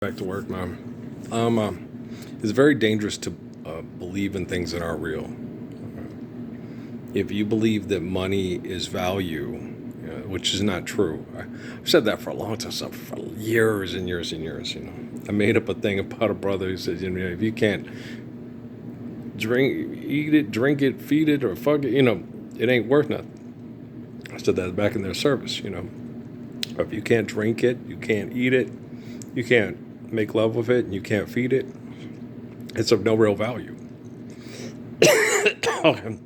Back to work, man. It's very dangerous to believe in things that aren't real. If you believe that money is value, which is not true, I've said that for a long time, for years and years and years. I made up a thing about a brother who says, if you can't eat it, drink it, feed it, or fuck it, it ain't worth nothing. I said that back in their service. If you can't drink it, you can't eat it, you can't make love with it, and you can't feed it, it's of no real value. Okay.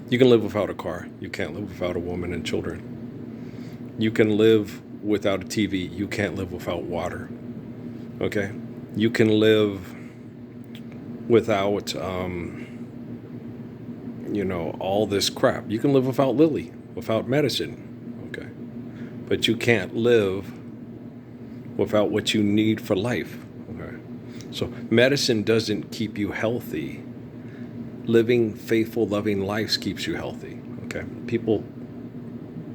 You can live without a car. You can't live without a woman and children. You can live without a TV. You can't live without water. Okay? You can live without, all this crap. You can live without Lily, without medicine. Okay? But you can't live without what you need for life. Okay? So medicine doesn't keep you healthy. Living faithful, loving lives keeps you healthy. Okay? People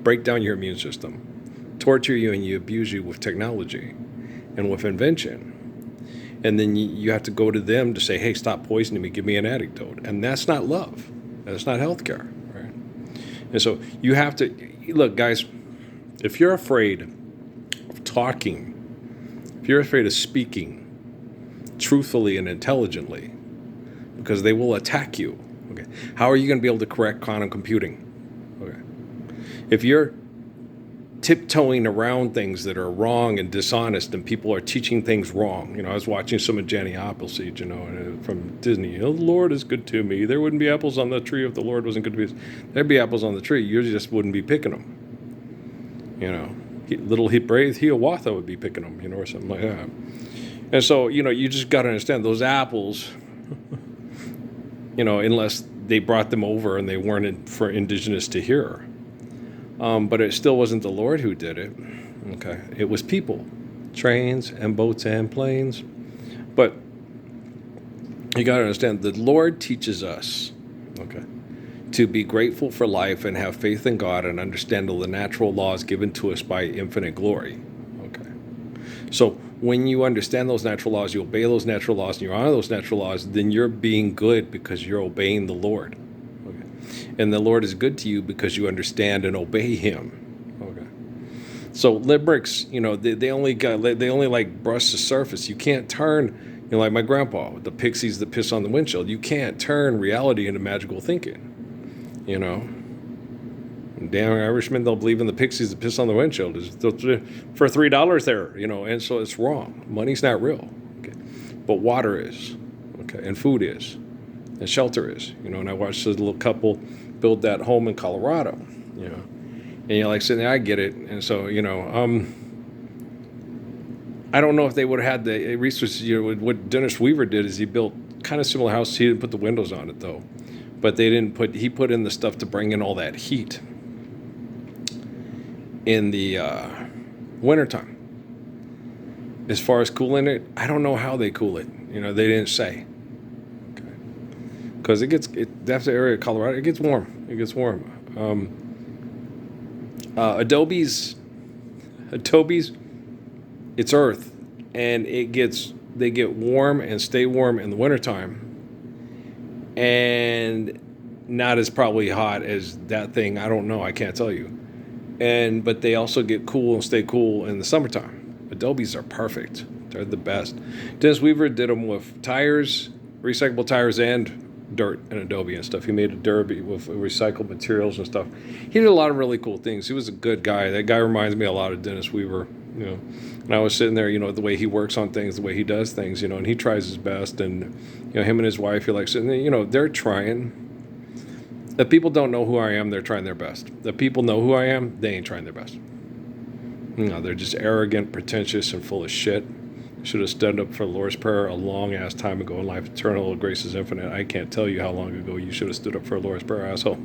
break down your immune system, torture you, and you abuse you with technology and with invention. And then you have to go to them to say, hey, stop poisoning me, give me an antidote. And that's not love. That's not healthcare. Right? And so you have to, look, guys, if you're afraid of talking, if you're afraid of speaking truthfully and intelligently, because they will attack you. Okay, how are you going to be able to correct quantum computing? Okay, if you're tiptoeing around things that are wrong and dishonest, and people are teaching things wrong. I was watching some of Jenny Appleseed, from Disney. The Lord is good to me. There wouldn't be apples on the tree if the Lord wasn't good to me. There'd be apples on the tree. You just wouldn't be picking them. Little brave Hiawatha would be picking them, or something like that. And so, you just got to understand those apples. Unless they brought them over and they weren't for indigenous to hear. But it still wasn't the Lord who did it. Okay, it was people, trains and boats and planes. But you got to understand, the Lord teaches us, okay, to be grateful for life and have faith in God and understand all the natural laws given to us by infinite glory. Okay, so when you understand those natural laws, you obey those natural laws, and you honor those natural laws, then you're being good because you're obeying the Lord. Okay? And the Lord is good to you because you understand and obey Him. Okay. So limericks, they only brush the surface. You can't turn, like my grandpa with the pixies that piss on the windshield. You can't turn reality into magical thinking. Damn Irishmen, they'll believe in the pixies that piss on the windshield for $3 there, and so it's wrong. Money's not real, okay? But water is, okay, and food is, and shelter is, and I watched this little couple build that home in Colorado, and you're like sitting there, I get it, and so, I don't know if they would have had the resources. What Dennis Weaver did is he built kind of similar house. He didn't put the windows on it though, but he put in the stuff to bring in all that heat in the wintertime. As far as cooling it, I don't know how they cool it. They didn't say. Okay. Because that's the area of Colorado. It gets warm. Adobe's, it's earth, and they get warm and stay warm in the wintertime, and not as probably hot as that thing. I don't know. I can't tell you. But they also get cool and stay cool in the summertime. Adobes are perfect. They're the best. Dennis Weaver did them with tires, recyclable tires, and dirt and adobe and stuff. He made a derby with recycled materials and stuff. He did a lot of really cool things. He was a good guy. That guy reminds me a lot of Dennis Weaver. And I was sitting there, the way he works on things, the way he does things, and he tries his best. And him and his wife, you're like sitting there, they're trying. The people don't know who I am, they're trying their best. The people know who I am, they ain't trying their best. They're just arrogant, pretentious, and full of shit. Should have stood up for the Lord's Prayer a long-ass time ago in life. Eternal grace is infinite. I can't tell you how long ago you should have stood up for the Lord's Prayer, asshole.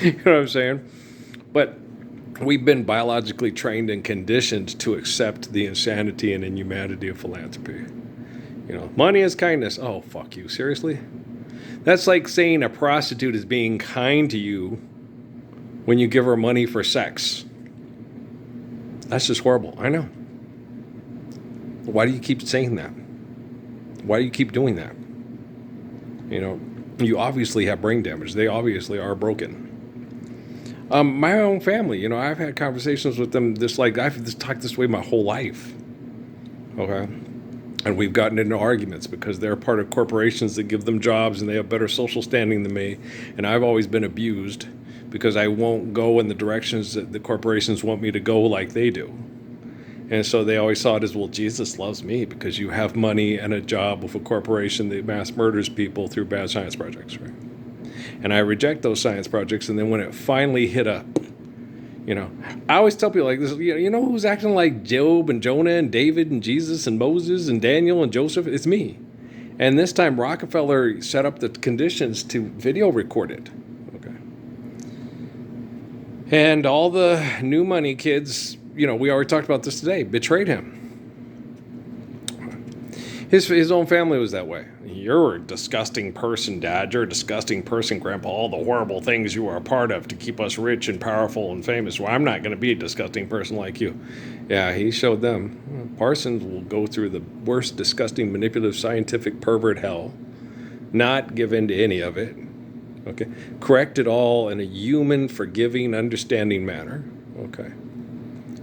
You know what I'm saying? But we've been biologically trained and conditioned to accept the insanity and inhumanity of philanthropy. Money is kindness. Oh, fuck you. Seriously? That's like saying a prostitute is being kind to you when you give her money for sex. That's just horrible. I know. Why do you keep saying that? Why do you keep doing that? You know, you obviously have brain damage. They obviously are broken. My own family, you know, I've had conversations with them just like I've just talked this way my whole life. Okay. And we've gotten into arguments because they're part of corporations that give them jobs and they have better social standing than me. And I've always been abused because I won't go in the directions that the corporations want me to go like they do. And so they always saw it as, well, Jesus loves me because you have money and a job with a corporation that mass murders people through bad science projects, right? And I reject those science projects. And then when it finally hit a, you know, I always tell people like this, you know who's acting like Job and Jonah and David and Jesus and Moses and Daniel and Joseph? It's me. And this time Rockefeller set up the conditions to video record it. Okay. And all the new money kids, you know, we already talked about this today, betrayed him. His own family was that way. You're a disgusting person, Dad. You're a disgusting person, Grandpa. All the horrible things you are a part of to keep us rich and powerful and famous. Well, I'm not going to be a disgusting person like you. Yeah, he showed them. Parsons will go through the worst, disgusting, manipulative, scientific pervert hell. Not give in to any of it. Okay. Correct it all in a human, forgiving, understanding manner. Okay.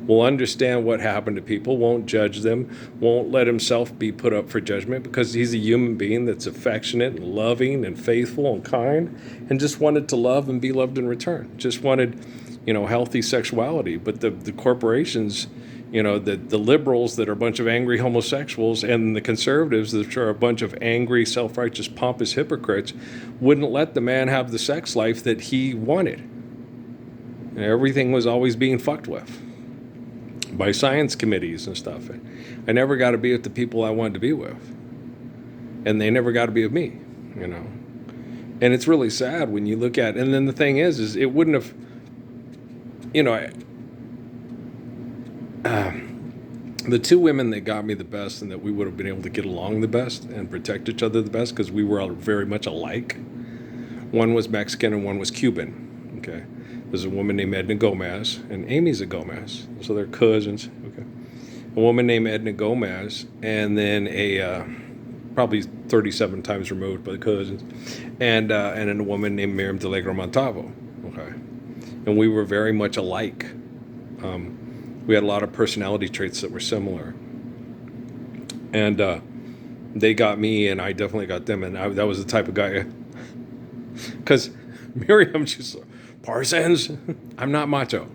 Will understand what happened to people, won't judge them, won't let himself be put up for judgment because he's a human being that's affectionate and loving and faithful and kind and just wanted to love and be loved in return. Just wanted, you know, healthy sexuality. But the corporations, you know, the liberals that are a bunch of angry homosexuals and the conservatives that are a bunch of angry, self-righteous, pompous hypocrites wouldn't let the man have the sex life that he wanted. And everything was always being fucked with by science committees and stuff. I never got to be with the people I wanted to be with. And they never got to be with me, you know. And it's really sad when you look at, and then the thing is it wouldn't have, you know, the two women that got me the best and that we would have been able to get along the best and protect each other the best because we were all very much alike. One was Mexican and one was Cuban, okay. There's a woman named Edna Gomez, and Amy's a Gomez, so they're cousins. Okay, a woman named Edna Gomez, and then a probably 37 times removed by the cousins, and then a woman named Miriam Delegro Montalvo. Okay, and we were very much alike. We had a lot of personality traits that were similar, and they got me, and I definitely got them, and that was the type of guy. Because Miriam, she's Parsons, I'm not macho,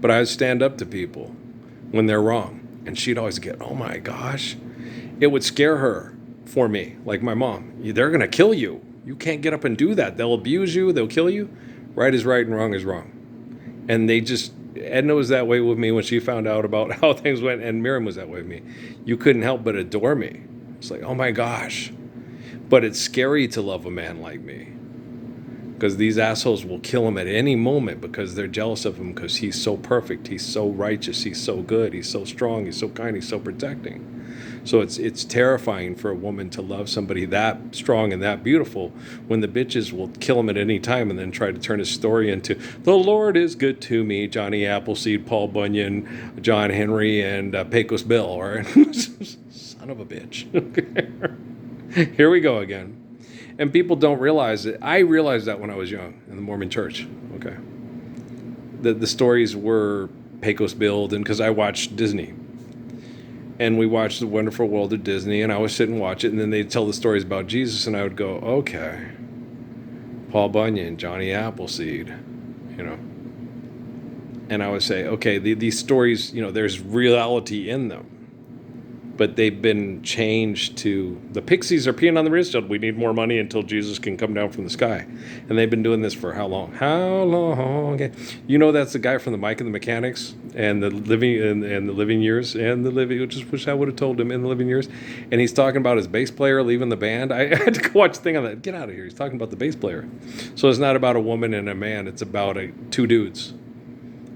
but I would stand up to people when they're wrong. And she'd always get, oh my gosh. It would scare her for me, like my mom. They're going to kill you. You can't get up and do that. They'll abuse you. They'll kill you. Right is right and wrong is wrong. And Edna was that way with me when she found out about how things went, and Miriam was that way with me. You couldn't help but adore me. It's like, oh my gosh. But it's scary to love a man like me. Because these assholes will kill him at any moment because they're jealous of him because he's so perfect, he's so righteous, he's so good, he's so strong, he's so kind, he's so protecting. So it's terrifying for a woman to love somebody that strong and that beautiful when the bitches will kill him at any time and then try to turn his story into, the Lord is good to me, Johnny Appleseed, Paul Bunyan, John Henry, and Pecos Bill, or son of a bitch. Here we go again. And people don't realize it. I realized that when I was young in the Mormon church. Okay, the stories were Pecos Bill, and because I watched Disney, and we watched The Wonderful World of Disney, and I would sit and watch it, and then they'd tell the stories about Jesus, and I would go, okay, Paul Bunyan, Johnny Appleseed, you know, and I would say, okay, these stories, you know, there's reality in them. But they've been changed to, the Pixies are peeing on the wristfield. We need more money until Jesus can come down from the sky. And they've been doing this for how long? How long? Okay. You know that's the guy from the Mike and the Mechanics and the Living and the Living Years and the Living, which is wish I would have told him in the Living Years. And he's talking about his bass player leaving the band. I had to go watch the thing on that. Get out of here. He's talking about the bass player. So it's not about a woman and a man. It's about two dudes.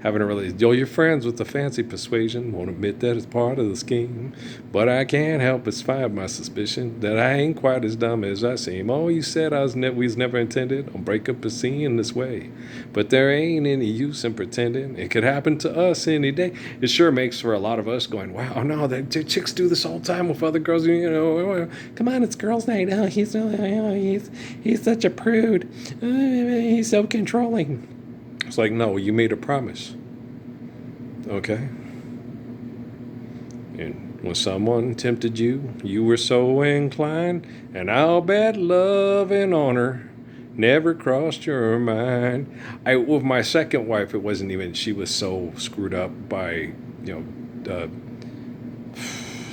Having a really, you're friends with the fancy persuasion, won't admit that it's part of the scheme. But I can't help but find my suspicion that I ain't quite as dumb as I seem. Oh, you said we was never intended on break up a scene this way. But there ain't any use in pretending. It could happen to us any day. It sure makes for a lot of us going, wow, no, the chicks do this all the time with other girls. You know, come on, it's girls' night. Oh, he's such a prude. He's so controlling. It's like, no, you made a promise. Okay? And when someone tempted you, you were so inclined, and I'll bet love and honor never crossed your mind. With my second wife, it wasn't even, she was so screwed up by, the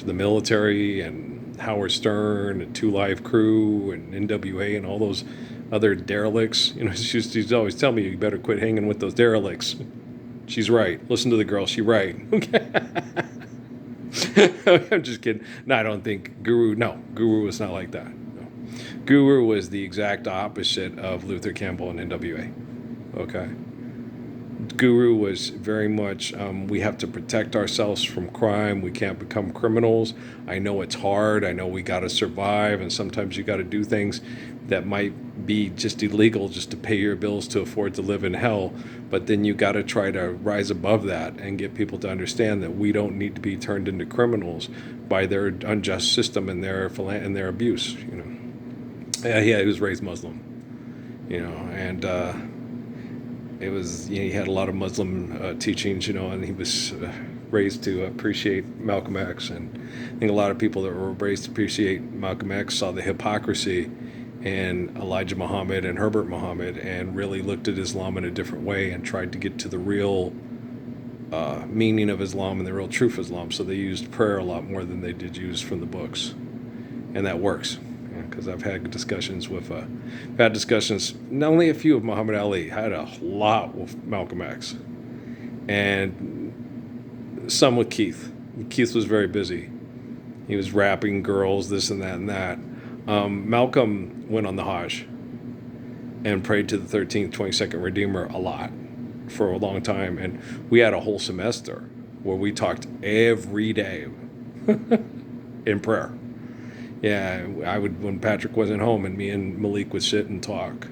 military and Howard Stern and Two Live Crew and NWA and all those other derelicts. She's always telling me, you better quit hanging with those derelicts. She's right. Listen to the girl. She's right. Okay. I'm just kidding. No, I don't think Guru was not like that. No. Guru was the exact opposite of Luther Campbell and NWA. Okay. Guru was very much, we have to protect ourselves from crime. We can't become criminals. I know it's hard. I know we got to survive. And sometimes you got to do things that might be just illegal just to pay your bills to afford to live in hell. But then you got to try to rise above that and get people to understand that we don't need to be turned into criminals by their unjust system and their abuse. Yeah, he was raised Muslim, and it was, he had a lot of Muslim teachings, and he was raised to appreciate Malcolm X. And I think a lot of people that were raised to appreciate Malcolm X saw the hypocrisy in Elijah Muhammad and Herbert Muhammad and really looked at Islam in a different way and tried to get to the real meaning of Islam and the real truth of Islam. So they used prayer a lot more than they did use from the books. And that works. Because I've had discussions, not only a few of Muhammad Ali, I had a lot with Malcolm X, and some with Keith. Keith was very busy. He was rapping girls, this and that and that. Malcolm went on the Hajj and prayed to the 13th, 22nd Redeemer a lot for a long time, and we had a whole semester where we talked every day in prayer. Yeah, I would, when Patrick wasn't home, and me and Malik would sit and talk.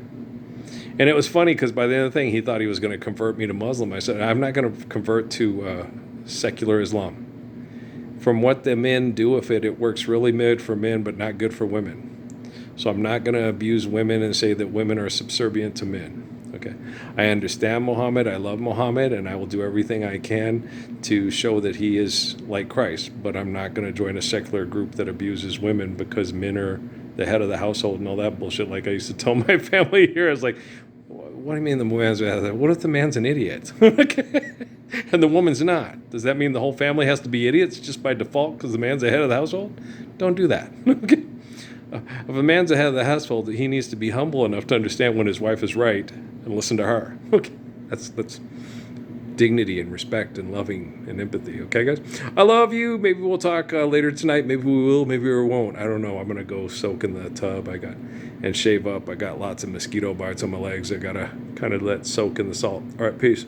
And it was funny because by the end of the thing, he thought he was going to convert me to Muslim. I said, I'm not going to convert to secular Islam. From what the men do with it, it works really good for men, but not good for women. So I'm not going to abuse women and say that women are subservient to men. Okay, I understand Muhammad, I love Muhammad, and I will do everything I can to show that he is like Christ, but I'm not going to join a secular group that abuses women because men are the head of the household and all that bullshit. Like I used to tell my family here, I was like, what do you mean the man's the head of the, what if the man's an idiot? And the woman's not? Does that mean the whole family has to be idiots just by default because the man's the head of the household? Don't do that. Okay. If a man's the head of the household, he needs to be humble enough to understand when his wife is right and listen to her. Okay, that's dignity and respect and loving and empathy. Okay, guys? I love you. Maybe we'll talk later tonight. Maybe we will. Maybe we won't. I don't know. I'm going to go soak in the tub. And shave up. I got lots of mosquito bites on my legs. I got to kind of let soak in the salt. All right, peace.